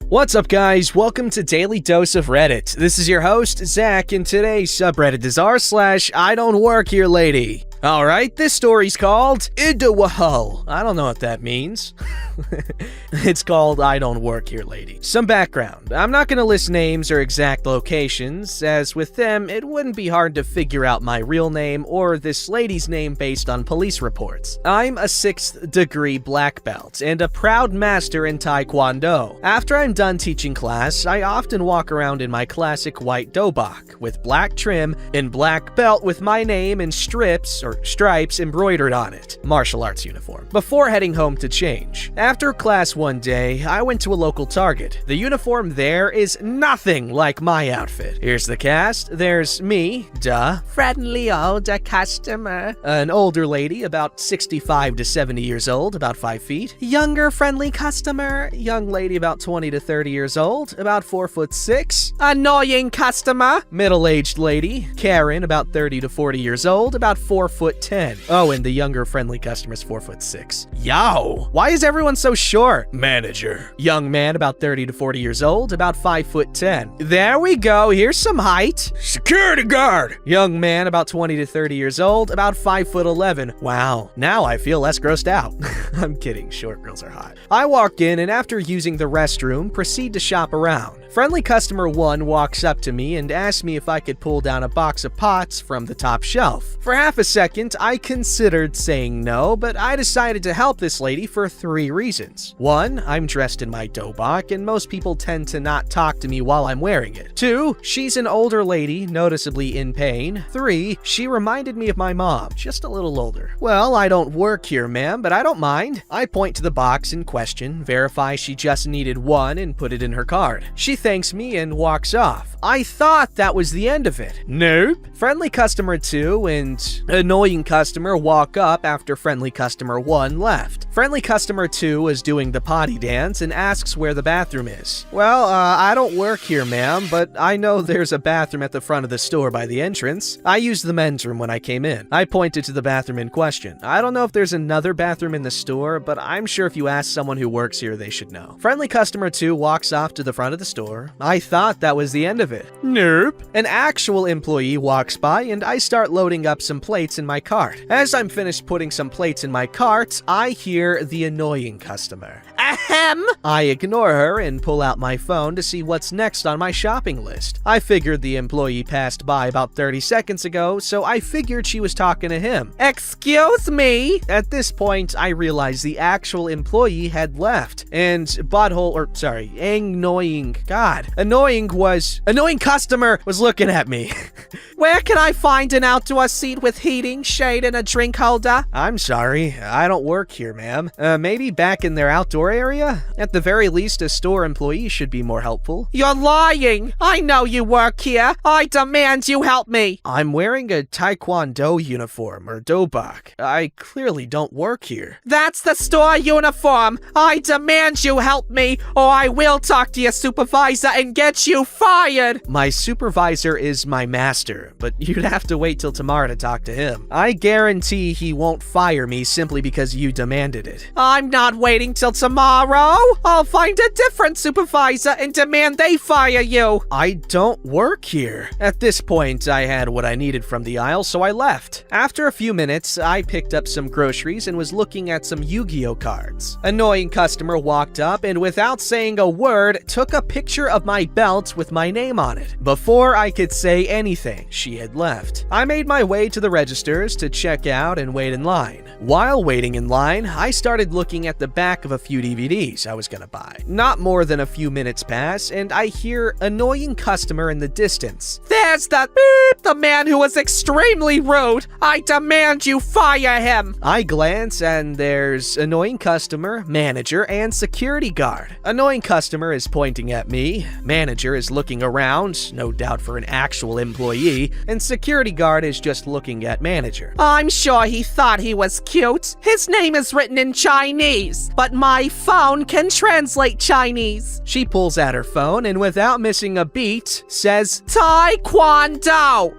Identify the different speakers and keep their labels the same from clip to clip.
Speaker 1: What's up, guys? Welcome to Daily Dose of Reddit. This is your host, Zach, and today's subreddit is r/IDontWorkHereLady. Alright, this story's called IDontWorkHereLady. I don't know what that means. It's called IDontWorkHereLady. Some background. I'm not gonna list names or exact locations, as with them, it wouldn't be hard to figure out my real name or this lady's name based on police reports. I'm a 6th degree black belt and a proud master in Taekwondo. After I'm done teaching class, I often walk around in my classic white dobok with black trim and black belt with my name and stripes embroidered on it. Martial arts uniform. Before heading home to change. After class one day, I went to a local Target. The uniform there is nothing like my outfit. Here's the cast. There's me, friendly older customer. An older lady, about 65 to 70 years old, about 5 feet. Younger friendly customer, young lady about 20 to 30 years old, about 4'6". Annoying customer, middle-aged lady. Karen, about 30 to 40 years old, about 4'10". Oh, and the younger friendly customer's 4'6". Yow! Why is everyone so short? Manager. Young man about 30 to 40 years old, about 5'10". There we go, here's some height. Security guard. Young man about 20 to 30 years old, about 5'11". Wow, now I feel less grossed out. I'm kidding, short girls are hot. I walk in and after using the restroom, proceed to shop around. Friendly customer 1 walks up to me and asks me if I could pull down a box of pots from the top shelf. For half a second, I considered saying no, but I decided to help this lady for 3 reasons. 1, I'm dressed in my dobok, and most people tend to not talk to me while I'm wearing it. 2, she's an older lady, noticeably in pain. 3, she reminded me of my mom, just a little older. Well, I don't work here, ma'am, but I don't mind. I point to the box in question, verify she just needed 1, and put it in her card. She thanks me and walks off. I thought that was the end of it. Nope. Friendly customer 2 and annoying customer walk up after friendly customer 1 left. Friendly customer 2 is doing the potty dance and asks where the bathroom is. Well, I don't work here, ma'am, but I know there's a bathroom at the front of the store by the entrance. I used the men's room when I came in. I pointed to the bathroom in question. I don't know if there's another bathroom in the store, but I'm sure if you ask someone who works here, they should know. Friendly customer 2 walks off to the front of the store. I thought that was the end of it. Nope. An actual employee walks by and I start loading up some plates in my cart. As I'm finished putting some plates in my cart, I hear the annoying customer. Ahem! I ignore her and pull out my phone to see what's next on my shopping list. I figured the employee passed by about 30 seconds ago, so I figured she was talking to him. Excuse me? At this point, I realized the actual employee had left, and annoying customer was looking at me. Where can I find an outdoor seat with heating, shade, and a drink holder? I'm sorry, I don't work here, ma'am. Maybe back in their outdoor area? At the very least, a store employee should be more helpful. You're lying! I know you work here! I demand you help me! I'm wearing a Taekwondo uniform, or dobok. I clearly don't work here. That's the store uniform! I demand you help me, or I will talk to your supervisor and get you fired! My supervisor is my master, but you'd have to wait till tomorrow to talk to him. I guarantee he won't fire me simply because you demanded it. I'm not waiting till tomorrow! I'll find a different supervisor and demand they fire you! I don't work here. At this point, I had what I needed from the aisle, so I left. After a few minutes, I picked up some groceries and was looking at some Yu-Gi-Oh cards. Annoying customer walked up and without saying a word, took a picture of my belt with my name on it. Before I could say anything, she had left. I made my way to the registers to check out and wait in line. While waiting in line, I started looking at the back of a few DVDs I was gonna buy. Not more than a few minutes pass, and I hear annoying customer in the distance. There's the man who was extremely rude. I demand you fire him. I glance and there's annoying customer, manager, and security guard. Annoying customer is pointing at me. Manager is looking around, no doubt for an actual employee, and security guard is just looking at manager. I'm sure he thought he was cute. His name is written in Chinese, but my phone can translate Chinese. She pulls out her phone and without missing a beat, says, Taekwondo!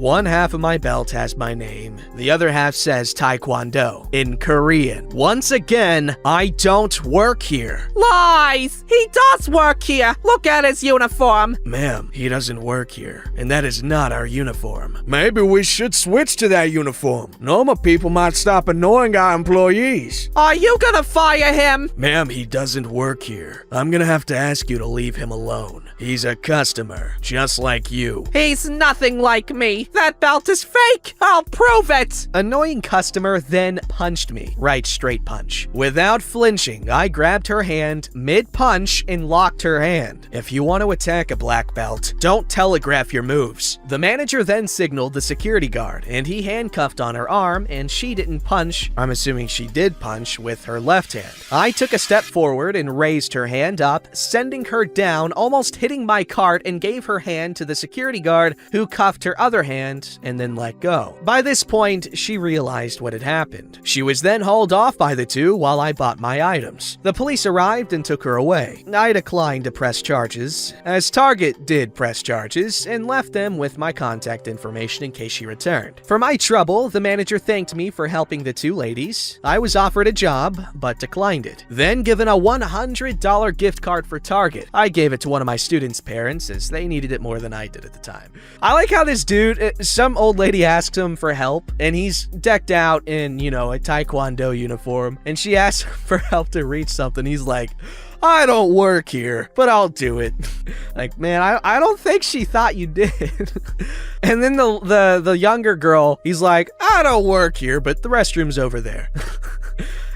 Speaker 1: One half of my belt has my name. The other half says Taekwondo in Korean. Once again, I don't work here.
Speaker 2: Lies! He does work here. Look at his uniform.
Speaker 1: Ma'am, he doesn't work here, and that is not our uniform.
Speaker 3: Maybe we should switch to that uniform. Normal people might stop annoying our employees.
Speaker 2: Are you gonna fire him?
Speaker 1: Ma'am, he doesn't work here. I'm gonna have to ask you to leave him alone. He's a customer, just like you.
Speaker 2: He's nothing like me. That belt is fake. I'll prove it.
Speaker 1: Annoying customer then punched me. Right straight punch. Without flinching, I grabbed her hand mid-punch and locked her hand. If you want to attack a black belt, don't telegraph your moves. The manager then signaled the security guard, and he handcuffed on her arm, and she didn't punch. I'm assuming she did punch with her left hand. I took a step forward and raised her hand up, sending her down, almost hitting my cart, and gave her hand to the security guard, who cuffed her other hand and then let go. By this point, she realized what had happened. She was then hauled off by the two while I bought my items. The police arrived and took her away. I declined to press charges, as Target did press charges, and left them with my contact information in case she returned. For my trouble, the manager thanked me for helping the two ladies. I was offered a job, but declined it. Then given a $100 gift card for Target. I gave it to one of my students' parents, as they needed it more than I did at the time. I like how this dude, some old lady asked him for help, and he's decked out in, a Taekwondo uniform, and she asked him for help to reach something. He's like, I don't work here, but I'll do it. Like, man, I don't think she thought you did. And then the younger girl, he's like, I don't work here, but the restroom's over there.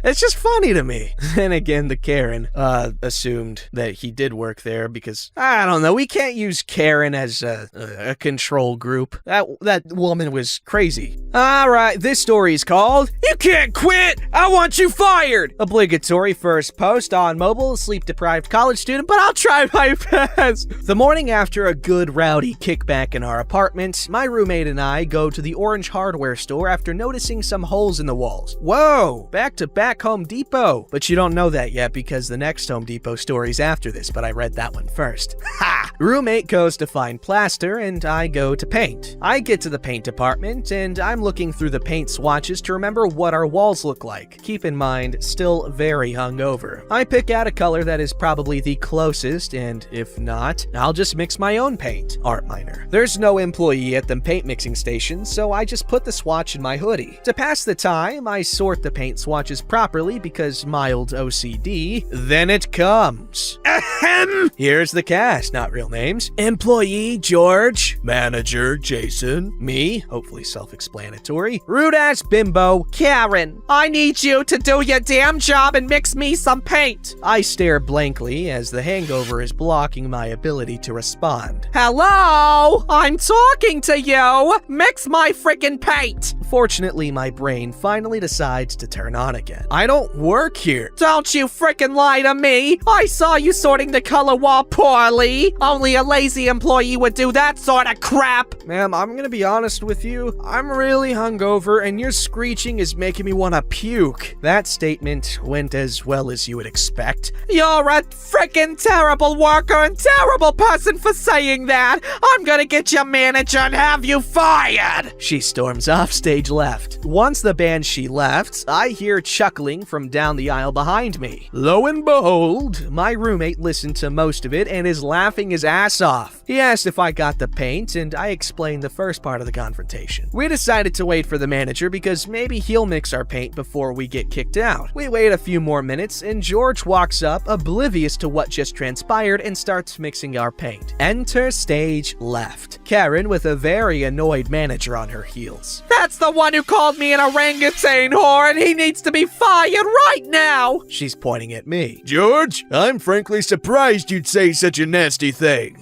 Speaker 1: It's just funny to me. And again, the Karen assumed that he did work there because, I don't know, we can't use Karen as a control group. That woman was crazy. All right, this story is called, You Can't Quit! I Want You Fired! Obligatory first post on mobile, sleep-deprived college student, but I'll try my best. The morning after a good rowdy kickback in our apartment, my roommate and I go to the Orange Hardware store after noticing some holes in the walls. Whoa, back-to-back Home Depot. But you don't know that yet because the next Home Depot story's after this, but I read that one first. Ha! Roommate goes to find plaster and I go to paint. I get to the paint department and I'm looking through the paint swatches to remember what our walls look like. Keep in mind, still very hungover. I pick out a color that is probably the closest, and if not, I'll just mix my own paint. Art minor. There's no employee at the paint mixing station, so I just put the swatch in my hoodie. To pass the time, I sort the paint swatches properly because mild OCD. Then it comes. Ahem! Here's the cast, not real names. Employee George. Manager Jason. Me, hopefully self-explanatory. Rude-ass bimbo
Speaker 2: Karen, I need you to do your damn job and mix me some paint.
Speaker 1: I stare blankly as the hangover is blocking my ability to respond.
Speaker 2: Hello? I'm talking to you. Mix my freaking paint.
Speaker 1: Fortunately, my brain finally decides to turn on again. I don't work here.
Speaker 2: Don't you freaking lie to me. I saw you sorting the color wall poorly. Only a lazy employee would do that sort of crap.
Speaker 1: Ma'am, I'm gonna be honest with you. I'm really hungover and your screeching is making me want to puke. That statement went as well as you would expect.
Speaker 2: You're a freaking terrible worker and terrible person for saying that. I'm gonna get your manager and have you fired.
Speaker 1: She storms off stage left. Once the banshee left, I hear chuckling from down the aisle behind me. Lo and behold, my roommate listened to most of it and is laughing his ass off. He asked if I got the paint, and I explained the first part of the confrontation. We decided to wait for the manager because maybe he'll mix our paint before we get kicked out. We wait a few more minutes, and George walks up, oblivious to what just transpired, and starts mixing our paint. Enter stage left. Karen with a very annoyed manager on her heels.
Speaker 2: That's the one who called me an orangutan whore, and he needs to be fired right now.
Speaker 1: She's pointing at me.
Speaker 3: George, I'm frankly surprised you'd say such a nasty thing.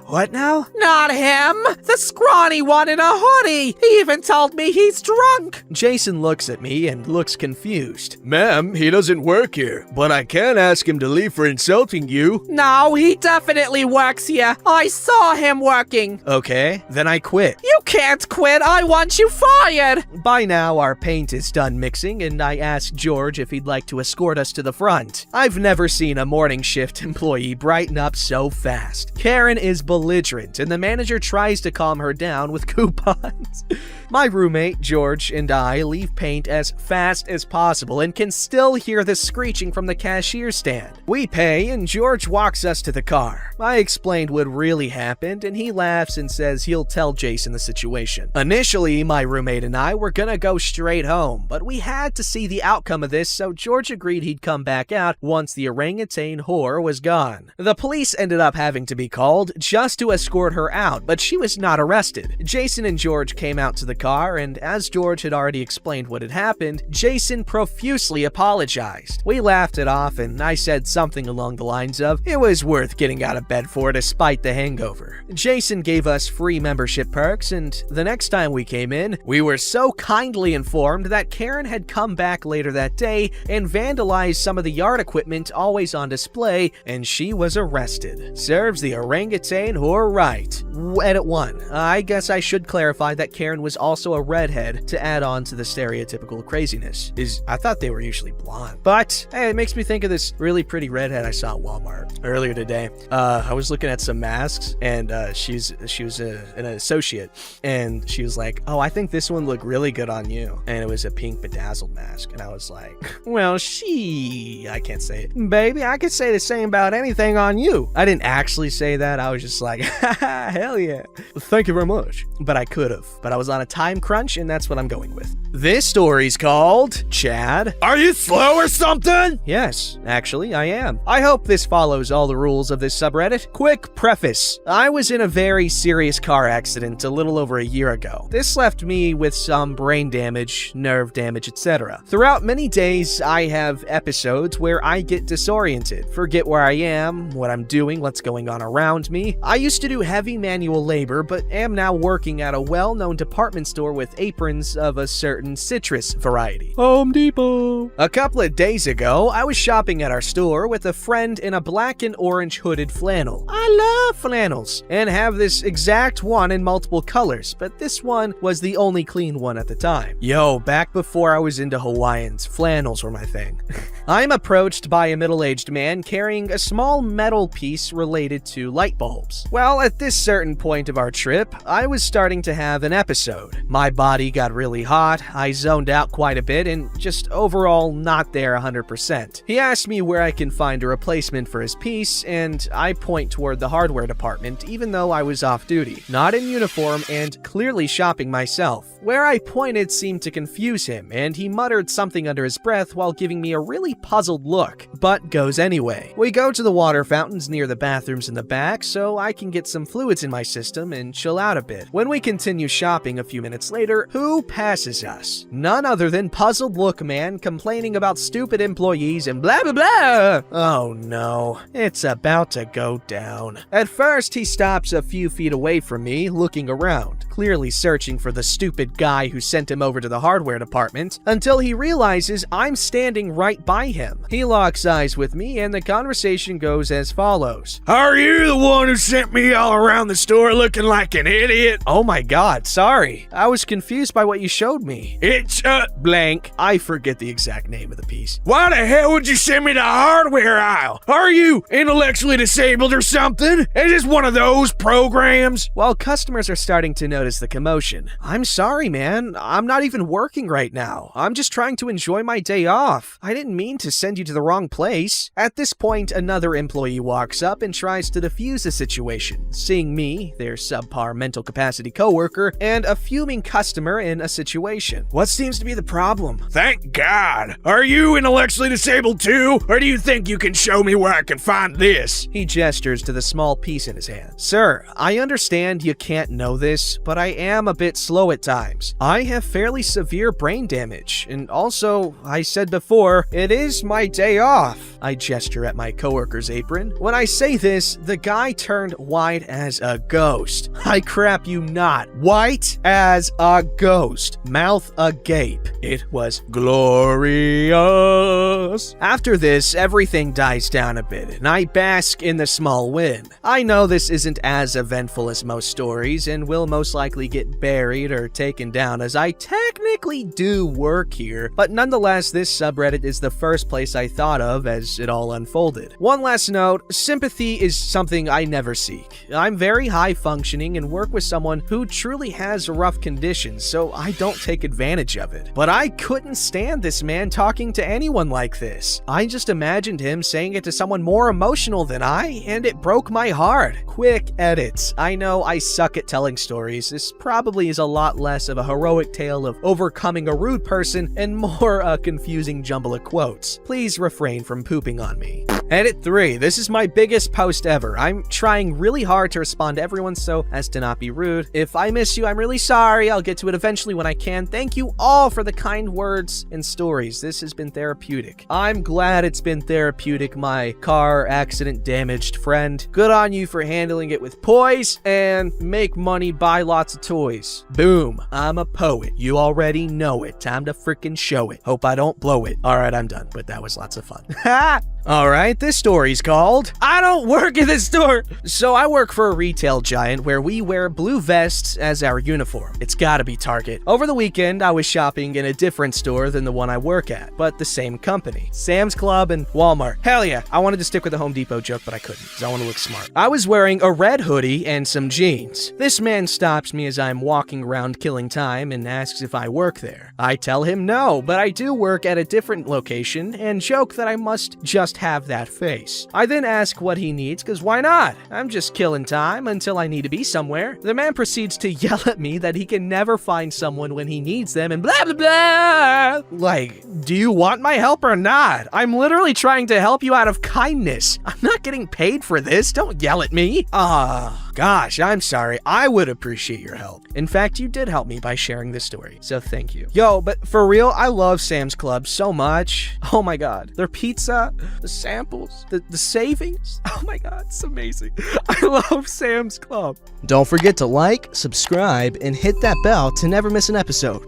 Speaker 1: What now?
Speaker 2: Not him. The scrawny one in a hoodie. He even told me he's drunk.
Speaker 1: Jason looks at me and looks confused.
Speaker 3: Ma'am, he doesn't work here, but I can't ask him to leave for insulting you.
Speaker 2: No, he definitely works here. I saw him working.
Speaker 1: Okay, then I quit.
Speaker 2: You can't quit. I want you fired.
Speaker 1: By now, our paint is done mixing, and I asked George if he'd like to escort us to the front. I've never seen a morning shift employee brighten up so fast. fast. Karen is belligerent, and the manager tries to calm her down with coupons. My roommate, George, and I leave paint as fast as possible and can still hear the screeching from the cashier stand. We pay, and George walks us to the car. I explained what really happened, and he laughs and says he'll tell Jason the situation. Initially, my roommate and I were gonna go straight home, but we had to see the outcome of this, so George agreed he'd come back out once the orangutan whore was gone. The police ended up having to be called just to escort her out, but she was not arrested. Jason and George came out to the car, and as George had already explained what had happened, Jason profusely apologized. We laughed it off, and I said something along the lines of, it was worth getting out of bed for despite the hangover. Jason gave us free membership perks, and the next time we came in, we were so kindly informed that Karen had come back later that day and vandalized some of the yard equipment always on display, and she was arrested. Serves the orangutan whore right. Edit 1. I guess I should clarify that Karen was also a redhead to add on to the stereotypical craziness. I thought they were usually blonde. But, hey, it makes me think of this really pretty redhead I saw at Walmart earlier today. I was looking at some masks, and she was an associate, and she was like, oh, I think this one looked really good on you. And it was a pink bedazzled mask, and I was like, well, I can't say it. Baby, I could say the same about anything on you. I didn't actually say that. I was just like, hell yeah. Thank you very much. But I could have. But I was on a time crunch, and that's what I'm going with. This story's called Chad.
Speaker 3: Are you slow or something?
Speaker 1: Yes, actually, I am. I hope this follows all the rules of this subreddit. Quick preface. I was in a very serious car accident a little over a year ago. This left me with some brain damage, nerve damage, etc. Throughout many days, I have episodes where I get disoriented, forget where I am, what I'm doing, what's going on around me. I used to do heavy manual labor, but am now working at a well-known department store with aprons of a certain citrus variety. Home Depot. A couple of days ago, I was shopping at our store with a friend in a black and orange hooded flannel. I love flannels and have this exact one in multiple colors, but this one was the only clean one at the time. Yo, back before I was into Hawaiians, flannels were my thing. I'm approached by a middle-aged man carrying a small metal piece related to light bulbs. Well, at this certain point of our trip, I was starting to have an episode. My body got really hot, I zoned out quite a bit, and just overall not there 100%. He asked me where I can find a replacement for his piece, and I point toward the hardware department even though I was off duty, not in uniform, and clearly shopping myself. Where I pointed seemed to confuse him, and he muttered something under his breath while giving me a really puzzled look, but goes anyway. We go to the water fountains near the bathrooms in the back so I can get some fluids in my system and chill out a bit. When we continue shopping a few minutes later, who passes us? None other than puzzled look man complaining about stupid employees and blah blah blah. Oh no, it's about to go down. At first, he stops a few feet away from me, looking around, clearly searching for the stupid guy who sent him over to the hardware department, until he realizes I'm standing right by him. He locks eyes with me, and the conversation goes as follows.
Speaker 3: Are you the one who sent me all around the store looking like an idiot?
Speaker 1: Oh my god, sorry. I was confused by what you showed me.
Speaker 3: It's
Speaker 1: blank. I forget the exact name of the piece.
Speaker 3: Why the hell would you send me to the hardware aisle? Are you intellectually disabled or something? Is this one of those programs?
Speaker 1: While customers are starting to notice the commotion, I'm sorry, man. I'm not even working right now. I'm just trying to enjoy my day off. I didn't mean to send you to the wrong place. At this point, another employee walks up and tries to defuse the situation, seeing me, their subpar mental capacity coworker, and a fuming customer in a situation. What seems to be the problem?
Speaker 3: Thank God. Are you intellectually disabled too? Or do you think you can show me where I can find this?
Speaker 1: He gestures to the small piece in his hand. Sir, I understand you can't know this, but I am a bit slow at times. I have fairly severe brain damage, and also, I said before, it is my day off. I gesture at my coworker's apron. When I say this, the guy turned white as a ghost. I crap you not. White as a ghost. Mouth agape. It was glorious. After this, everything dies down a bit, and I bask in the small win. I know this isn't as eventful as most stories, and will most likely get buried or taken down as I technically do work here, but nonetheless, this subreddit is the first place I thought of of as it all unfolded. One last note, sympathy is something I never seek. I'm very high functioning and work with someone who truly has rough conditions, so I don't take advantage of it. But I couldn't stand this man talking to anyone like this. I just imagined him saying it to someone more emotional than I, and it broke my heart. Quick edits. I know I suck at telling stories. This probably is a lot less of a heroic tale of overcoming a rude person and more a confusing jumble of quotes. Please refrain from pooping on me. Edit 3. This is my biggest post ever. I'm trying really hard to respond to everyone so as to not be rude. If I miss you, I'm really sorry. I'll get to it eventually when I can. Thank you all for the kind words and stories. This has been therapeutic. I'm glad it's been therapeutic, my car accident damaged friend. Good on you for handling it with poise, and make money, buy lots of toys. Boom. I'm a poet. You already know it. Time to freaking show it. Hope I don't blow it. Alright, I'm done, but that was lots of fun. Ha! Alright, this story's called I Don't Work at This Store. So I work for a retail giant where we wear blue vests as our uniform. It's gotta be Target. Over the weekend, I was shopping in a different store than the one I work at, but the same company. Sam's Club and Walmart. Hell yeah, I wanted to stick with the Home Depot joke, but I couldn't, because I want to look smart. I was wearing a red hoodie and some jeans. This man stops me as I'm walking around killing time and asks if I work there. I tell him no, but I do work at a different location and joke that I must just have that face. I then ask what he needs, because why not? I'm just killing time until I need to be somewhere. The man proceeds to yell at me that he can never find someone when he needs them and blah blah blah. Like, do you want my help or not? I'm literally trying to help you out of kindness. I'm not getting paid for this. Don't yell at me. Gosh, I'm sorry. I would appreciate your help. In fact, you did help me by sharing this story, so thank you. Yo, but for real, I love Sam's Club so much. Oh my god. Their pizza, the samples, the savings. Oh my god, it's amazing. I love Sam's Club. Don't forget to like, subscribe, and hit that bell to never miss an episode.